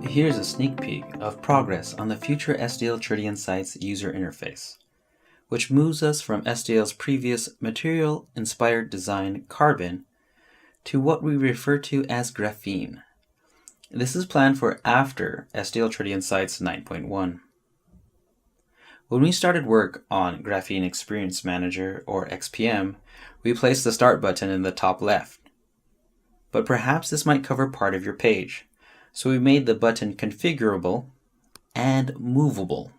Here's a sneak peek of progress on the future SDL Tridion Sites user interface, which moves us from SDL's previous material-inspired design, Carbon, to what we refer to as Graphene. This is planned for after SDL Tridion Sites 9.1. When we started work on Graphene Experience Manager, or XPM, we placed the Start button in the top left. But perhaps this might cover part of your page, so we made the button configurable and movable.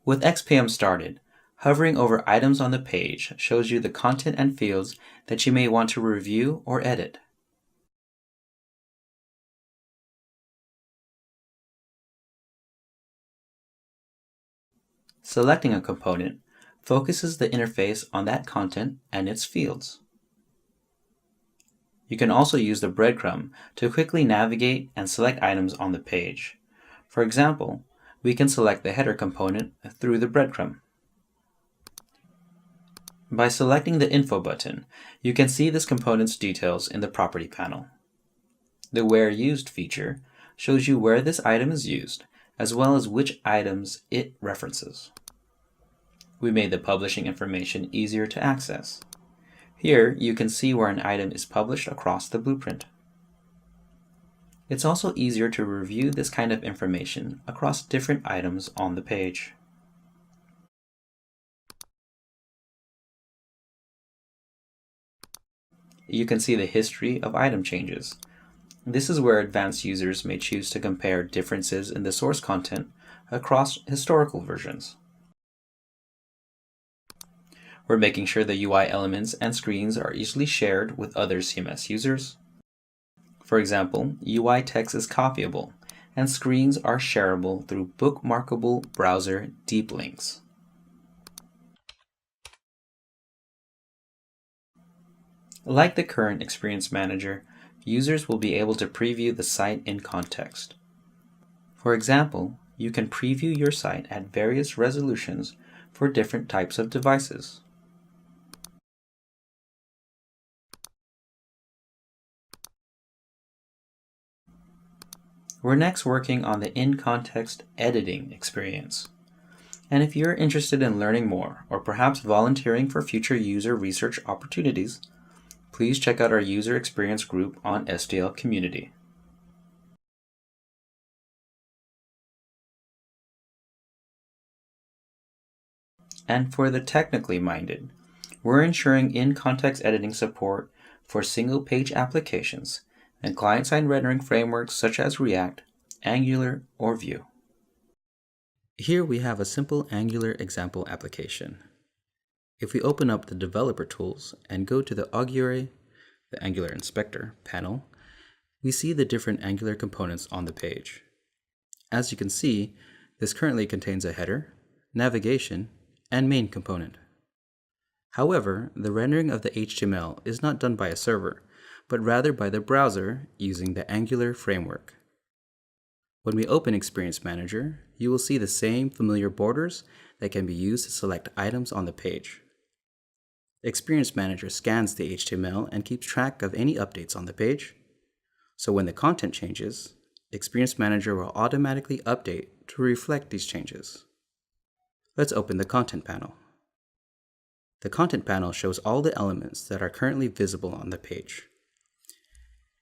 With XPM started, hovering over items on the page shows you the content and fields that you may want to review or edit. Selecting a component focuses the interface on that content and its fields. You can also use the breadcrumb to quickly navigate and select items on the page. For example, we can select the header component through the breadcrumb. By selecting the Info button, you can see this component's details in the Property panel. The Where Used feature shows you where this item is used, as well as which items it references. We made the publishing information easier to access. Here, you can see where an item is published across the blueprint. It's also easier to review this kind of information across different items on the page. You can see the history of item changes. This is where advanced users may choose to compare differences in the source content across historical versions. We're making sure the UI elements and screens are easily shared with other CMS users. For example, UI text is copyable, and screens are shareable through bookmarkable browser deep links. Like the current Experience Manager, users will be able to preview the site in context. For example, you can preview your site at various resolutions for different types of devices. We're next working on the in-context editing experience. And if you're interested in learning more, or perhaps volunteering for future user research opportunities, please check out our user experience group on SDL Community. And for the technically minded, we're ensuring in-context editing support for single-page applications and client-side rendering frameworks such as React, Angular, or Vue. Here we have a simple Angular example application. If we open up the Developer Tools and go to the Augury, the Angular Inspector panel, we see the different Angular components on the page. As you can see, this currently contains a header, navigation, and main component. However, the rendering of the HTML is not done by a server, but rather by the browser using the Angular framework. When we open Experience Manager, you will see the same familiar borders that can be used to select items on the page. Experience Manager scans the HTML and keeps track of any updates on the page. So when the content changes, Experience Manager will automatically update to reflect these changes. Let's open the Content panel. The Content panel shows all the elements that are currently visible on the page.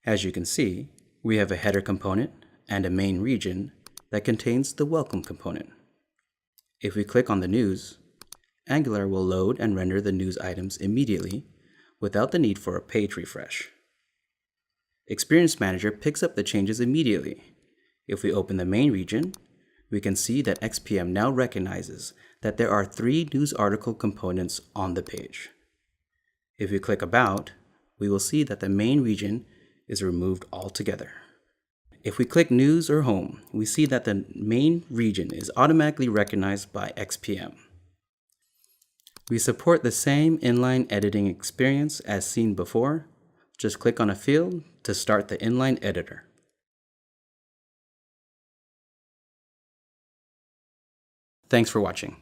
As you can see, we have a header component and a main region that contains the welcome component. If we click on the news, Angular will load and render the news items immediately without the need for a page refresh. Experience Manager picks up the changes immediately. If we open the main region, we can see that XPM now recognizes that there are 3 news article components on the page. If we click About, we will see that the main region is removed altogether. If we click News or Home, we see that the main region is automatically recognized by XPM. We support the same inline editing experience as seen before. Just click on a field to start the inline editor. Thanks for watching.